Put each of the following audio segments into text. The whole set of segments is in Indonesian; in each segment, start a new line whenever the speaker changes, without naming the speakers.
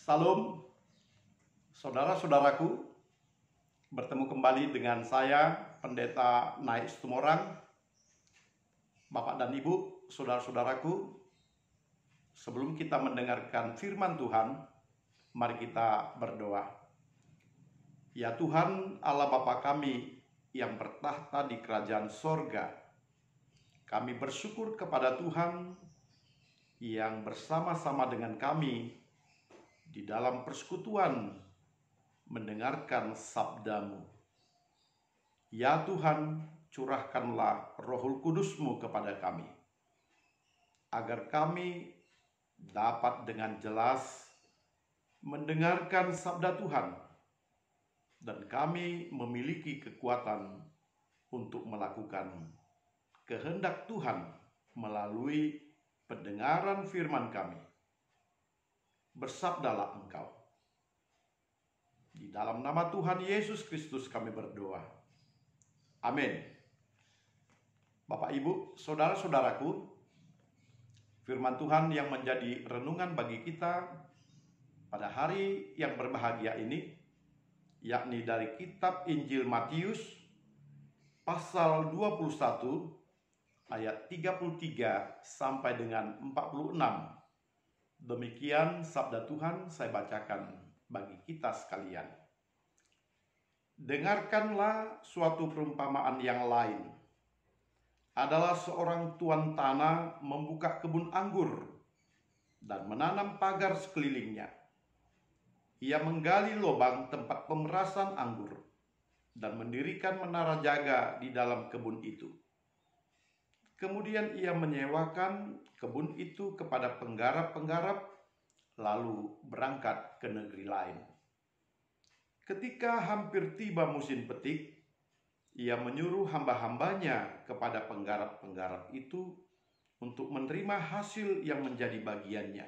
Salam, saudara-saudaraku, bertemu kembali dengan saya, Pendeta Naik Situmorang. Bapak dan Ibu, saudara-saudaraku, sebelum kita mendengarkan firman Tuhan, mari kita berdoa. Ya Tuhan, Allah Bapa kami yang bertahta di kerajaan sorga, kami bersyukur kepada Tuhan yang bersama-sama dengan kami di dalam persekutuan mendengarkan sabda-Mu. Ya Tuhan, curahkanlah Roh Kudus-Mu kepada kami, agar kami dapat dengan jelas mendengarkan sabda Tuhan, dan kami memiliki kekuatan untuk melakukan kehendak Tuhan melalui pendengaran firman kami. Bersabdalah Engkau. Di dalam nama Tuhan Yesus Kristus kami berdoa. Amin. Bapak, Ibu, saudara-saudaraku, firman Tuhan yang menjadi renungan bagi kita pada hari yang berbahagia ini, yakni dari kitab Injil Matius pasal 21 ayat 33 sampai dengan 46. Demikian sabda Tuhan saya bacakan bagi kita sekalian. Dengarkanlah suatu perumpamaan yang lain. Adalah seorang tuan tanah membuka kebun anggur dan menanam pagar sekelilingnya. Ia menggali lubang tempat pemerasan anggur dan mendirikan menara jaga di dalam kebun itu. Kemudian ia menyewakan kebun itu kepada penggarap-penggarap, lalu berangkat ke negeri lain. Ketika hampir tiba musim petik, ia menyuruh hamba-hambanya kepada penggarap-penggarap itu untuk menerima hasil yang menjadi bagiannya.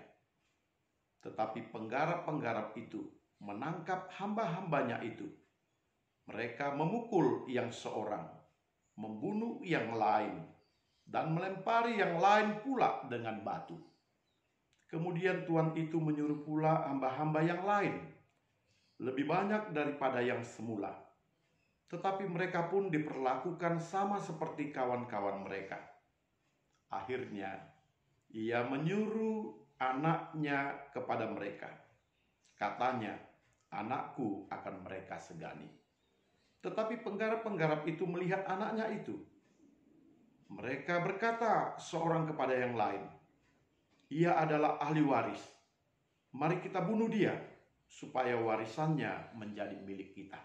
Tetapi penggarap-penggarap itu menangkap hamba-hambanya itu. Mereka memukul yang seorang, membunuh yang lain, dan melempari yang lain pula dengan batu. Kemudian tuan itu menyuruh pula hamba-hamba yang lain, lebih banyak daripada yang semula. Tetapi mereka pun diperlakukan sama seperti kawan-kawan mereka. Akhirnya, ia menyuruh anaknya kepada mereka. Katanya, anakku akan mereka segani. Tetapi penggarap-penggarap itu melihat anaknya itu. Mereka berkata seorang kepada yang lain, ia adalah ahli waris. Mari kita bunuh dia, supaya warisannya menjadi milik kita.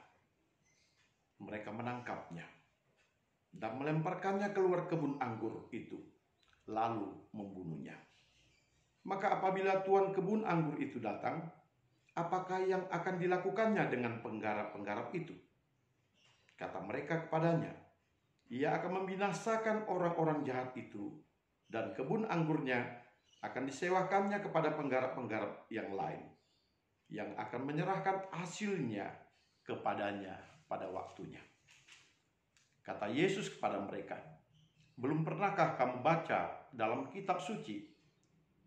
Mereka menangkapnya dan melemparkannya keluar kebun anggur itu, lalu membunuhnya. Maka apabila tuan kebun anggur itu datang, apakah yang akan dilakukannya dengan penggarap-penggarap itu? Kata mereka kepadanya, ia akan membinasakan orang-orang jahat itu, dan kebun anggurnya akan disewakannya kepada penggarap-penggarap yang lain, yang akan menyerahkan hasilnya kepadanya pada waktunya. Kata Yesus kepada mereka, belum pernahkah kamu baca dalam kitab suci,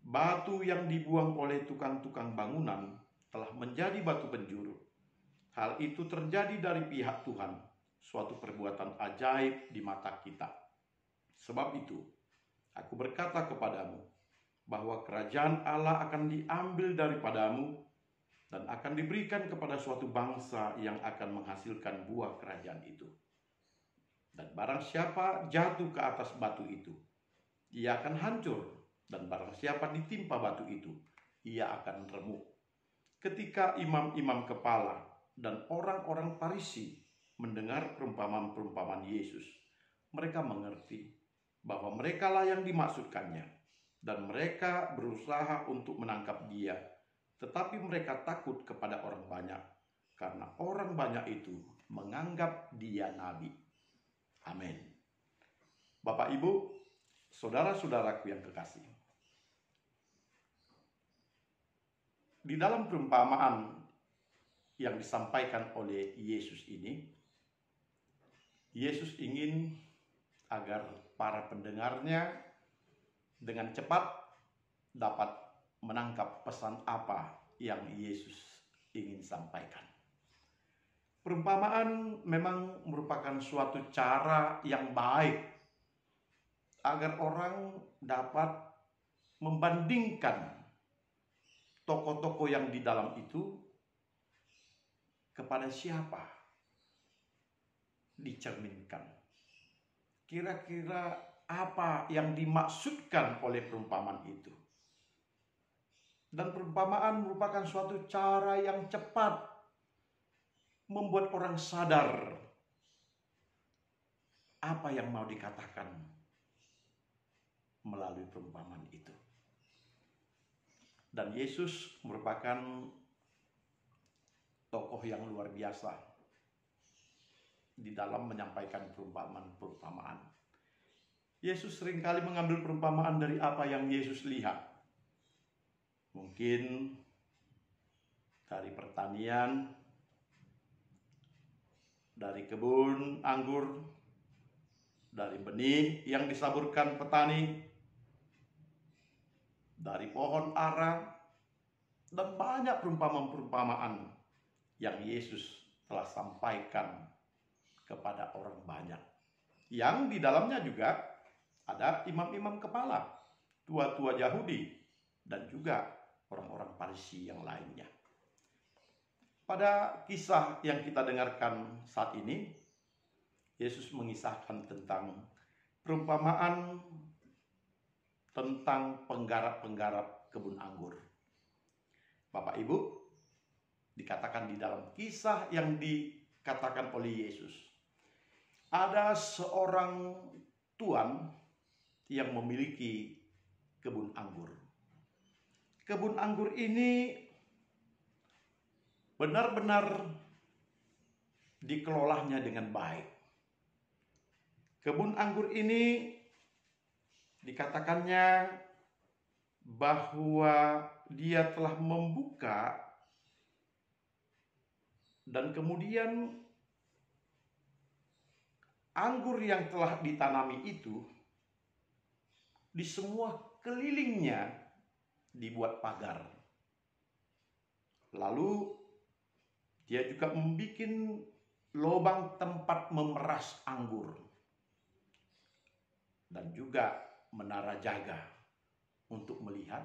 batu yang dibuang oleh tukang-tukang bangunan telah menjadi batu penjuru. Hal itu terjadi dari pihak Tuhan, suatu perbuatan ajaib di mata kita. Sebab itu, aku berkata kepadamu, bahwa kerajaan Allah akan diambil daripadamu dan akan diberikan kepada suatu bangsa yang akan menghasilkan buah kerajaan itu. Dan barang siapa jatuh ke atas batu itu, ia akan hancur, dan barang siapa ditimpa batu itu, ia akan remuk. Ketika imam-imam kepala dan orang-orang Farisi mendengar perumpamaan-perumpamaan Yesus, mereka mengerti bahwa merekalah yang dimaksudkannya, dan mereka berusaha untuk menangkap dia. Tetapi mereka takut kepada orang banyak, karena orang banyak itu menganggap dia nabi. Amin. Bapak, Ibu, saudara-saudaraku yang kekasih, di dalam perumpamaan yang disampaikan oleh Yesus ini, Yesus ingin agar para pendengarnya dengan cepat dapat menangkap pesan apa yang Yesus ingin sampaikan. Perumpamaan memang merupakan suatu cara yang baik agar orang dapat membandingkan tokoh-tokoh yang di dalam itu kepada siapa dicerminkan. Kira-kira apa yang dimaksudkan oleh perumpamaan itu. Dan perumpamaan merupakan suatu cara yang cepat membuat orang sadar apa yang mau dikatakan melalui perumpamaan itu. Dan Yesus merupakan tokoh yang luar biasa di dalam menyampaikan perumpamaan-perumpamaan. Yesus seringkali mengambil perumpamaan dari apa yang Yesus lihat. Mungkin dari pertanian, dari kebun anggur, dari benih yang disaburkan petani, dari pohon ara, dan banyak perumpamaan-perumpamaan yang Yesus telah sampaikan kepada orang banyak. Yang di dalamnya juga ada imam-imam kepala, tua-tua Yahudi, dan juga orang-orang Farisi yang lainnya. Pada kisah yang kita dengarkan saat ini, Yesus mengisahkan tentang perumpamaan tentang penggarap-penggarap kebun anggur. Bapak Ibu, dikatakan di dalam kisah yang dikatakan oleh Yesus, ada seorang tuan yang memiliki kebun anggur. Kebun anggur ini benar-benar dikelolanya dengan baik. Kebun anggur ini dikatakannya bahwa dia telah membuka dan kemudian anggur yang telah ditanami itu di semua kelilingnya dibuat pagar. Lalu dia juga membuat lubang tempat memeras anggur. Dan juga menara jaga untuk melihat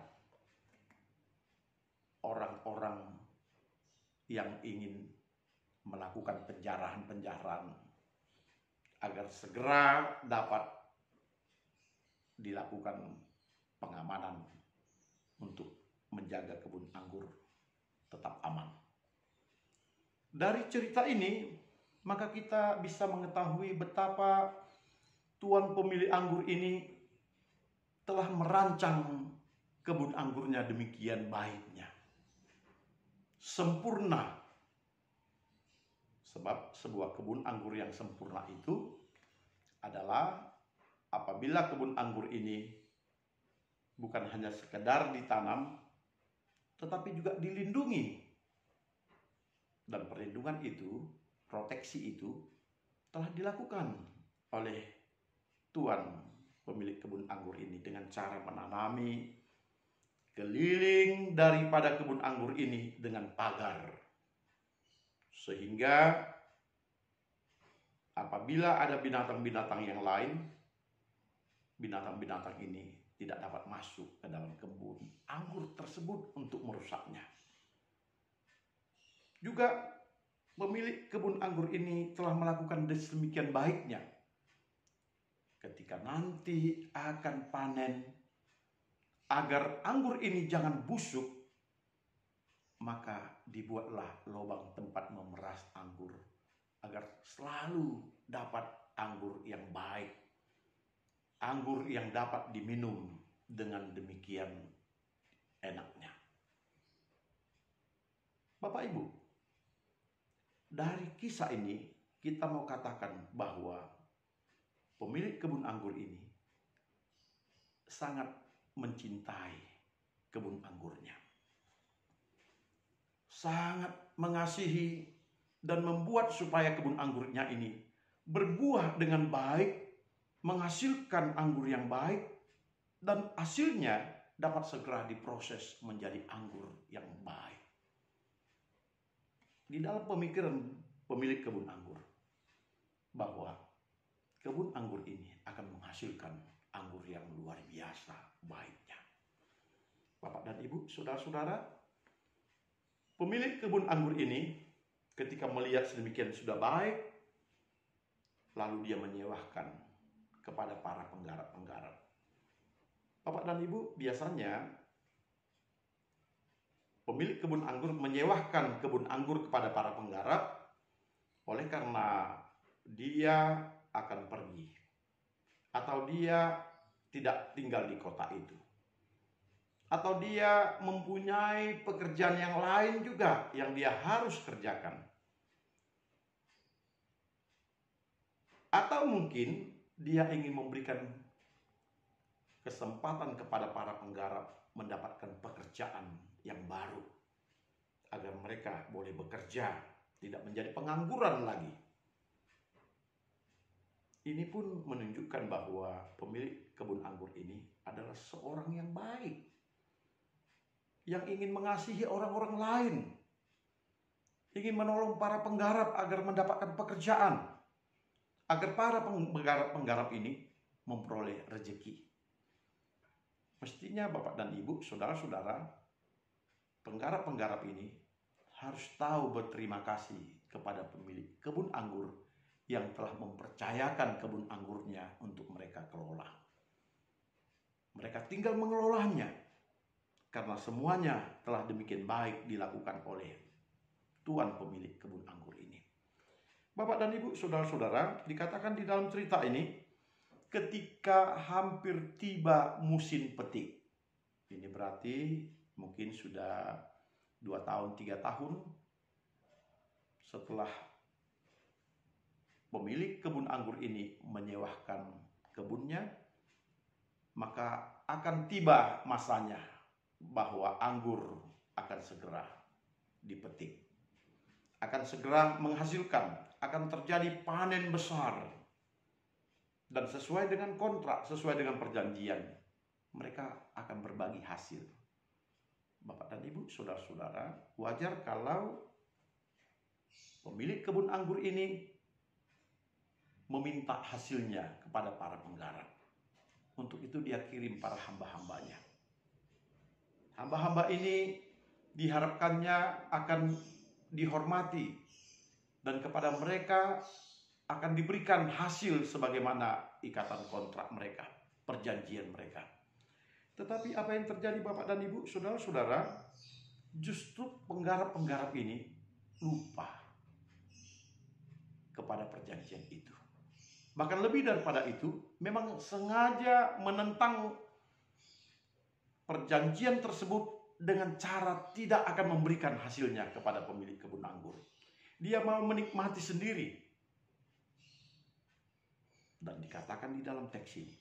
orang-orang yang ingin melakukan penjarahan-penjarahan agar segera dapat dilakukan pengamanan untuk menjaga kebun anggur tetap aman. Dari cerita ini, maka kita bisa mengetahui betapa tuan pemilik anggur ini telah merancang kebun anggurnya demikian baiknya. Sempurna. Sebab sebuah kebun anggur yang sempurna itu adalah apabila kebun anggur ini bukan hanya sekedar ditanam, tetapi juga dilindungi. Dan perlindungan itu, proteksi itu telah dilakukan oleh tuan pemilik kebun anggur ini dengan cara menanami keliling daripada kebun anggur ini dengan pagar. Sehingga apabila ada binatang-binatang yang lain, binatang-binatang ini tidak dapat masuk ke dalam kebun anggur tersebut untuk merusaknya. Juga pemilik kebun anggur ini telah melakukan sedemikian baiknya. Ketika nanti akan panen, agar anggur ini jangan busuk, maka dibuatlah lubang tempat memeras anggur agar selalu dapat anggur yang baik, anggur yang dapat diminum dengan demikian enaknya. Bapak Ibu, dari kisah ini kita mau katakan bahwa pemilik kebun anggur ini sangat mencintai kebun anggurnya. Sangat mengasihi dan membuat supaya kebun anggurnya ini berbuah dengan baik, menghasilkan anggur yang baik, dan hasilnya dapat segera diproses menjadi anggur yang baik. di dalam pemikiran pemilik kebun anggur bahwa kebun anggur ini akan menghasilkan anggur yang luar biasa baiknya. Bapak dan Ibu, saudara-saudara, pemilik kebun anggur ini ketika melihat sedemikian sudah baik, lalu dia menyewakan kepada para penggarap-penggarap. Bapak dan Ibu, biasanya pemilik kebun anggur menyewakan kebun anggur kepada para penggarap oleh karena dia akan pergi atau dia tidak tinggal di kota itu, atau dia mempunyai pekerjaan yang lain juga yang dia harus kerjakan. Atau mungkin dia ingin memberikan kesempatan kepada para penggarap mendapatkan pekerjaan yang baru agar mereka boleh bekerja, tidak menjadi pengangguran lagi. Ini pun menunjukkan bahwa pemilik kebun anggur ini adalah seorang yang baik, yang ingin mengasihi orang-orang lain, ingin menolong para penggarap agar mendapatkan pekerjaan, agar para penggarap ini memperoleh rezeki. Mestinya Bapak dan Ibu, saudara-saudara, penggarap-penggarap ini harus tahu berterima kasih kepada pemilik kebun anggur yang telah mempercayakan kebun anggurnya untuk mereka kelola. Mereka tinggal mengelolanya karena semuanya telah demikian baik dilakukan oleh Tuan pemilik kebun anggur ini. Bapak dan Ibu, saudara-saudara, dikatakan di dalam cerita ini, ketika hampir tiba musim petik. Ini berarti mungkin sudah 2 tahun, 3 tahun setelah pemilik kebun anggur ini menyewakan kebunnya, maka akan tiba masanya bahwa anggur akan segera dipetik, akan segera menghasilkan, akan terjadi panen besar. Dan sesuai dengan kontrak, sesuai dengan perjanjian, mereka akan berbagi hasil. Bapak dan Ibu, saudara-saudara, wajar kalau pemilik kebun anggur ini meminta hasilnya kepada para penggarap. Untuk itu dia kirim para hamba-hambanya. Hamba-hamba ini diharapkannya akan dihormati dan kepada mereka akan diberikan hasil sebagaimana ikatan kontrak mereka, perjanjian mereka. Tetapi apa yang terjadi Bapak dan Ibu, saudara-saudara, justru penggarap-penggarap ini lupa kepada perjanjian itu. Bahkan lebih daripada itu, memang sengaja menentang perjanjian tersebut dengan cara tidak akan memberikan hasilnya kepada pemilik kebun anggur. Dia mau menikmati sendiri. Dan dikatakan di dalam teks ini,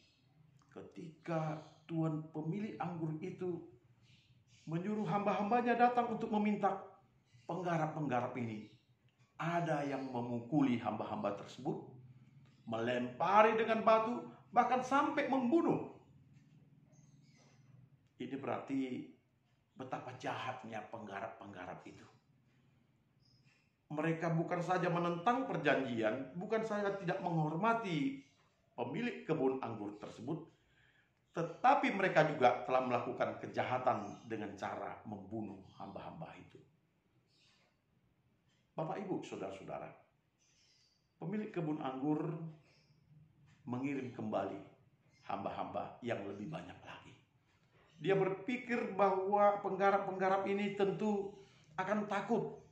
ketika tuan pemilik anggur itu menyuruh hamba-hambanya datang untuk meminta penggarap-penggarap ini, ada yang memukuli hamba-hamba tersebut, melempari dengan batu, bahkan sampai membunuh. Ini berarti betapa jahatnya penggarap-penggarap itu. Mereka bukan saja menentang perjanjian, bukan saja tidak menghormati pemilik kebun anggur tersebut, tetapi mereka juga telah melakukan kejahatan dengan cara membunuh hamba-hamba itu. Bapak, Ibu, saudara-saudara, pemilik kebun anggur mengirim kembali hamba-hamba yang lebih banyak lagi. Dia berpikir bahwa penggarap-penggarap ini tentu akan takut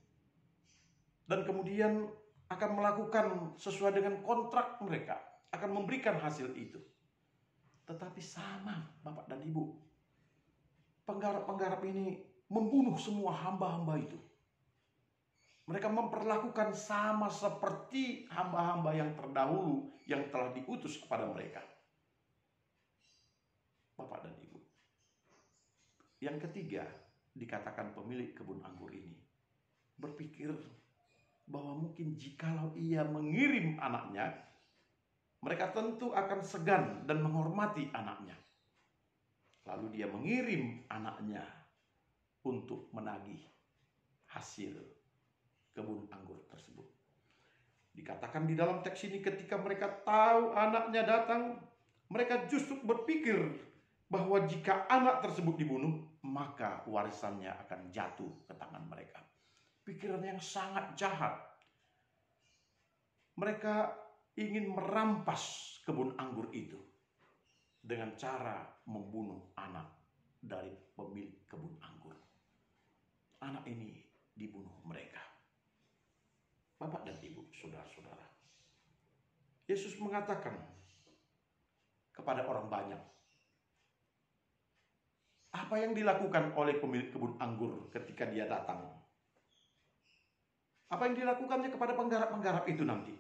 dan kemudian akan melakukan sesuai dengan kontrak mereka, akan memberikan hasil itu. Tetapi sama Bapak dan Ibu, penggarap-penggarap ini membunuh semua hamba-hamba itu. Mereka memperlakukan sama seperti hamba-hamba yang terdahulu yang telah diutus kepada mereka. Bapak dan Ibu. Yang ketiga, dikatakan pemilik kebun anggur ini berpikir bahwa mungkin jikalau ia mengirim anaknya, mereka tentu akan segan dan menghormati anaknya. Lalu dia mengirim anaknya untuk menagih hasil kebun anggur tersebut. Dikatakan di dalam teks ini ketika mereka tahu anaknya datang, mereka justru berpikir bahwa jika anak tersebut dibunuh, maka warisannya akan jatuh ke tangan mereka. Pikiran yang sangat jahat. Mereka ingin merampas kebun anggur itu dengan cara membunuh anak dari pemilik kebun anggur. Anak ini dibunuh mereka. Bapak dan Ibu, saudara-saudara, Yesus mengatakan kepada orang banyak, apa yang dilakukan oleh pemilik kebun anggur ketika dia datang? Apa yang dilakukannya kepada penggarap-penggarap itu nanti?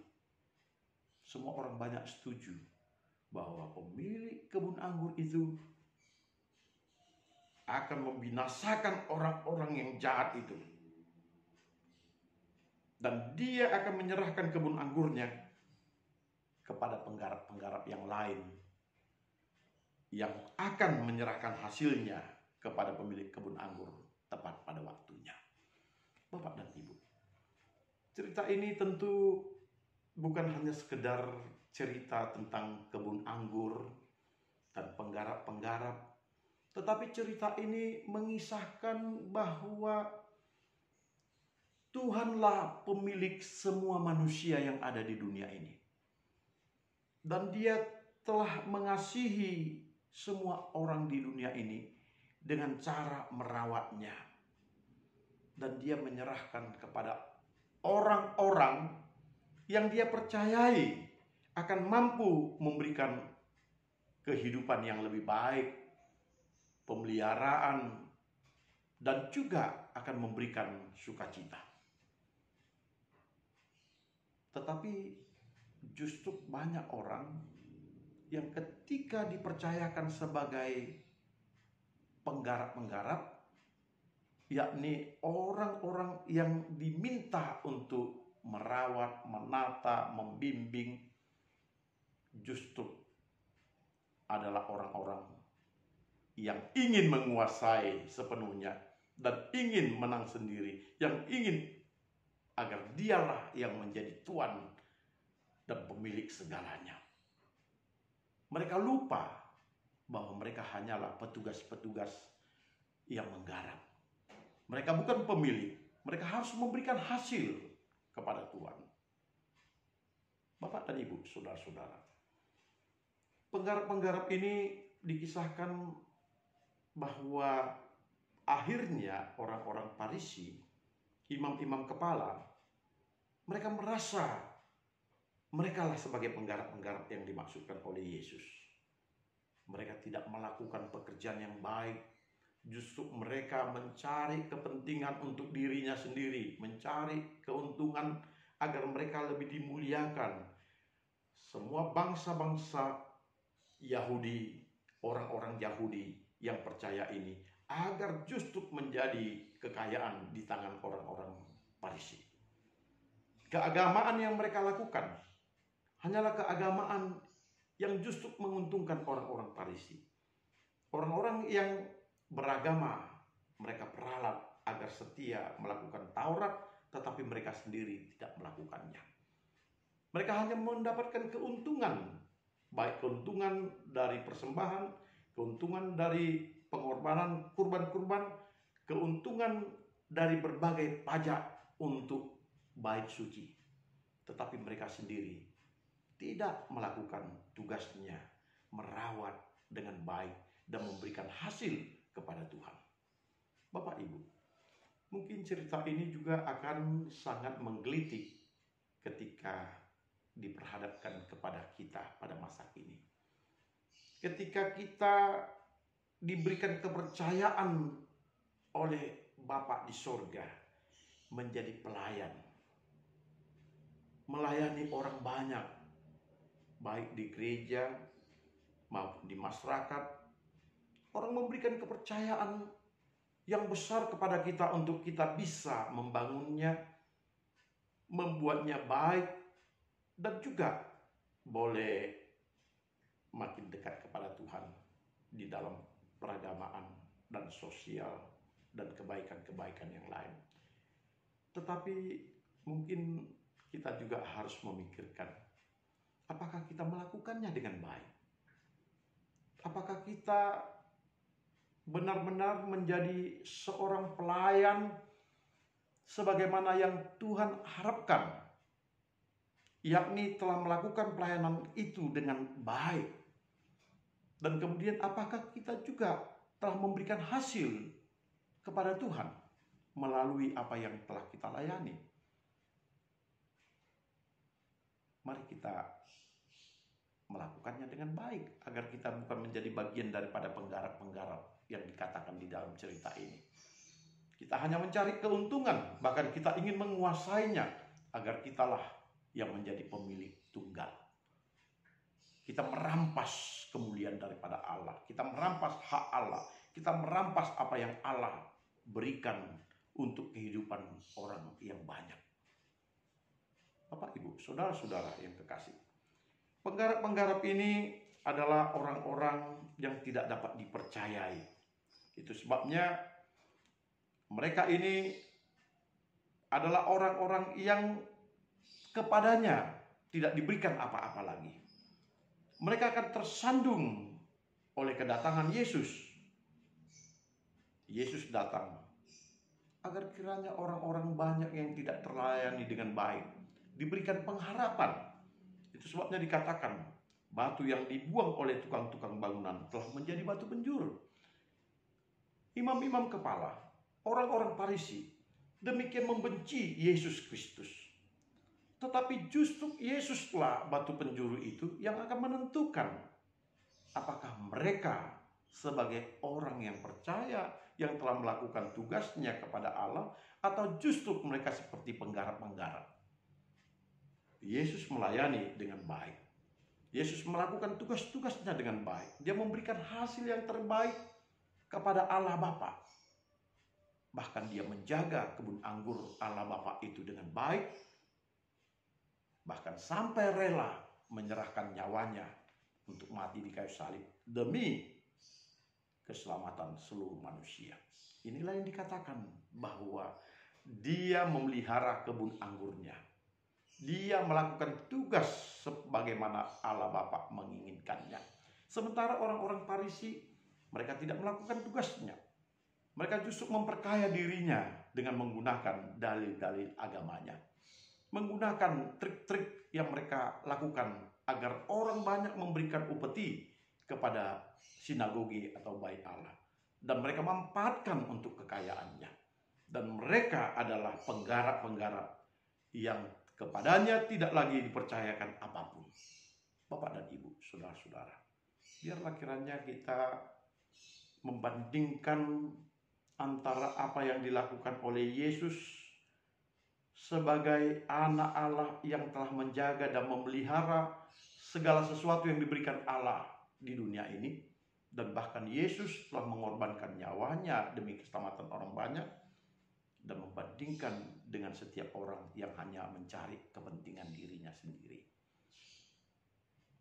Semua orang banyak setuju bahwa pemilik kebun anggur itu akan membinasakan orang-orang yang jahat itu. Dan dia akan menyerahkan kebun anggurnya kepada penggarap-penggarap yang lain yang akan menyerahkan hasilnya kepada pemilik kebun anggur tepat pada waktunya. Bapak dan Ibu, cerita ini tentu bukan hanya sekedar cerita tentang kebun anggur dan penggarap-penggarap, tetapi cerita ini mengisahkan bahwa Tuhanlah pemilik semua manusia yang ada di dunia ini. Dan Dia telah mengasihi semua orang di dunia ini dengan cara merawatnya. Dan Dia menyerahkan kepada orang-orang yang Dia percayai akan mampu memberikan kehidupan yang lebih baik, pemeliharaan, dan juga akan memberikan sukacita. Tetapi justru banyak orang yang ketika dipercayakan sebagai penggarap-penggarap, yakni orang-orang yang diminta untuk merawat, menata, membimbing, justru adalah orang-orang yang ingin menguasai sepenuhnya dan ingin menang sendiri, yang ingin agar dialah yang menjadi tuan dan pemilik segalanya. Mereka lupa bahwa mereka hanyalah petugas-petugas yang menggarap. Mereka bukan pemilik, mereka harus memberikan hasil kepada Tuhan. Bapak dan Ibu, saudara-saudara, penggarap-penggarap ini dikisahkan bahwa akhirnya orang-orang Farisi, imam-imam kepala, mereka merasa mereka lah sebagai penggarap-penggarap yang dimaksudkan oleh Yesus. Mereka tidak melakukan pekerjaan yang baik. Justru mereka mencari kepentingan untuk dirinya sendiri, mencari keuntungan agar mereka lebih dimuliakan. Semua bangsa-bangsa Yahudi, orang-orang Yahudi yang percaya ini, agar justru menjadi kekayaan di tangan orang-orang Farisi. Keagamaan yang mereka lakukan hanyalah keagamaan yang justru menguntungkan orang-orang Farisi. Orang-orang yang beragama, mereka peralat agar setia melakukan Taurat, tetapi mereka sendiri tidak melakukannya. Mereka hanya mendapatkan keuntungan, baik keuntungan dari persembahan, keuntungan dari pengorbanan kurban-kurban, keuntungan dari berbagai pajak untuk bait suci. Tetapi mereka sendiri tidak melakukan tugasnya, merawat dengan baik dan memberikan hasil kepada Tuhan. Bapak Ibu, mungkin cerita ini juga akan sangat menggelitik ketika diperhadapkan kepada kita pada masa ini. Ketika kita diberikan kepercayaan oleh Bapa di sorga menjadi pelayan, melayani orang banyak, baik di gereja maupun di masyarakat. Orang memberikan kepercayaan yang besar kepada kita untuk kita bisa membangunnya, membuatnya baik, dan juga boleh makin dekat kepada Tuhan di dalam peragamaan dan sosial dan kebaikan-kebaikan yang lain. Tetapi mungkin kita juga harus memikirkan, apakah kita melakukannya dengan baik? Apakah kita benar-benar menjadi seorang pelayan sebagaimana yang Tuhan harapkan, yakni telah melakukan pelayanan itu dengan baik? Dan kemudian apakah kita juga telah memberikan hasil kepada Tuhan melalui apa yang telah kita layani? Mari kita melakukannya dengan baik agar kita bukan menjadi bagian daripada penggarap-penggarap yang dikatakan di dalam cerita ini. Kita hanya mencari keuntungan, bahkan kita ingin menguasainya agar kitalah yang menjadi pemilik tunggal. Kita merampas kemuliaan daripada Allah, kita merampas hak Allah, kita merampas apa yang Allah berikan untuk kehidupan orang yang banyak. Bapak, Ibu, saudara-saudara yang kekasih, penggarap-penggarap ini adalah orang-orang yang tidak dapat dipercayai. Itu sebabnya mereka ini adalah orang-orang yang kepadanya tidak diberikan apa-apa lagi. Mereka akan tersandung oleh kedatangan Yesus. Yesus datang agar kiranya orang-orang banyak yang tidak terlayani dengan baik diberikan pengharapan. Itu sebabnya dikatakan, batu yang dibuang oleh tukang-tukang bangunan telah menjadi batu penjuru. Imam-imam kepala, orang-orang Farisi, demikian membenci Yesus Kristus. Tetapi justru Yesuslah batu penjuru itu yang akan menentukan apakah mereka sebagai orang yang percaya, yang telah melakukan tugasnya kepada Allah, atau justru mereka seperti penggarap-penggarap. Yesus melayani dengan baik. Yesus melakukan tugas-tugasnya dengan baik. Dia memberikan hasil yang terbaik kepada Allah Bapa. Bahkan dia menjaga kebun anggur Allah Bapa itu dengan baik. Bahkan sampai rela menyerahkan nyawanya untuk mati di kayu salib demi keselamatan seluruh manusia. Inilah yang dikatakan bahwa dia memelihara kebun anggurnya. Dia melakukan tugas sebagaimana Allah Bapa menginginkannya. Sementara orang-orang Farisi, mereka tidak melakukan tugasnya. Mereka justru memperkaya dirinya dengan menggunakan dalil-dalil agamanya. Menggunakan trik-trik yang mereka lakukan agar orang banyak memberikan upeti kepada sinagogi atau bait Allah. Dan mereka memanfaatkan untuk kekayaannya. Dan mereka adalah penggarap-penggarap yang kepadanya tidak lagi dipercayakan apapun. Bapak dan Ibu, saudara-saudara, biarlah kiranya kita membandingkan antara apa yang dilakukan oleh Yesus sebagai anak Allah yang telah menjaga dan memelihara segala sesuatu yang diberikan Allah di dunia ini, dan bahkan Yesus telah mengorbankan nyawanya demi keselamatan orang banyak, dan membandingkan dengan setiap orang yang hanya mencari kepentingan dirinya sendiri.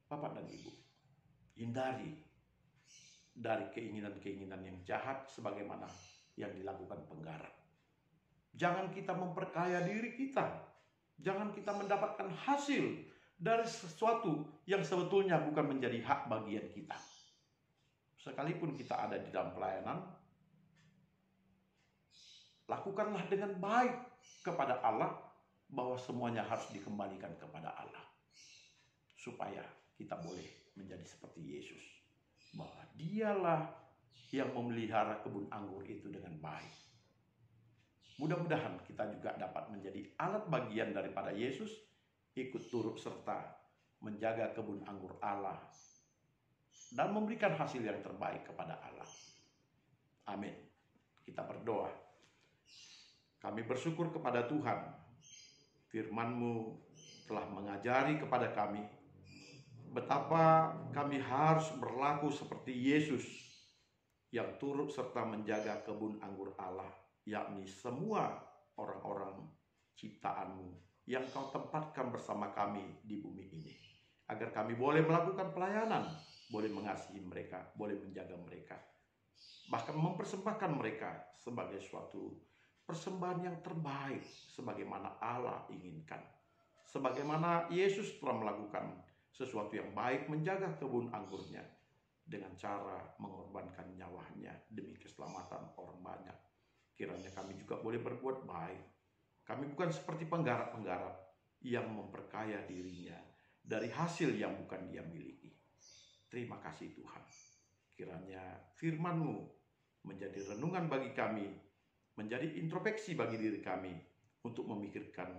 Bapak dan Ibu, hindari dari keinginan-keinginan yang jahat sebagaimana yang dilakukan penggarap. Jangan kita memperkaya diri kita. Jangan kita mendapatkan hasil dari sesuatu yang sebetulnya bukan menjadi hak bagian kita. Sekalipun kita ada di dalam pelayanan, lakukanlah dengan baik kepada Allah, bahwa semuanya harus dikembalikan kepada Allah. Supaya kita boleh menjadi seperti Yesus. Bahwa dialah yang memelihara kebun anggur itu dengan baik. Mudah-mudahan kita juga dapat menjadi alat bagian daripada Yesus, ikut turut serta menjaga kebun anggur Allah dan memberikan hasil yang terbaik kepada Allah. Amin. Kita berdoa. Kami bersyukur kepada Tuhan, firman-Mu telah mengajari kepada kami betapa kami harus berlaku seperti Yesus yang turut serta menjaga kebun anggur Allah, yakni semua orang-orang ciptaan-Mu yang Kau tempatkan bersama kami di bumi ini, agar kami boleh melakukan pelayanan, boleh mengasihi mereka, boleh menjaga mereka, bahkan mempersembahkan mereka sebagai suatu persembahan yang terbaik sebagaimana Allah inginkan. Sebagaimana Yesus telah melakukan sesuatu yang baik menjaga kebun anggurnya dengan cara mengorbankan nyawanya demi keselamatan orang banyak. Kiranya kami juga boleh berbuat baik. Kami bukan seperti penggarap-penggarap yang memperkaya dirinya dari hasil yang bukan dia miliki. Terima kasih Tuhan. Kiranya firman-Mu menjadi renungan bagi kami, menjadi introspeksi bagi diri kami untuk memikirkan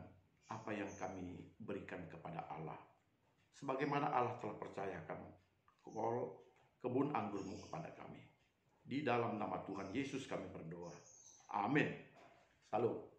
apa yang kami berikan kepada Allah. Sebagaimana Allah telah percayakan kebun anggur-Mu kepada kami. Di dalam nama Tuhan Yesus kami berdoa. Amin. Salam.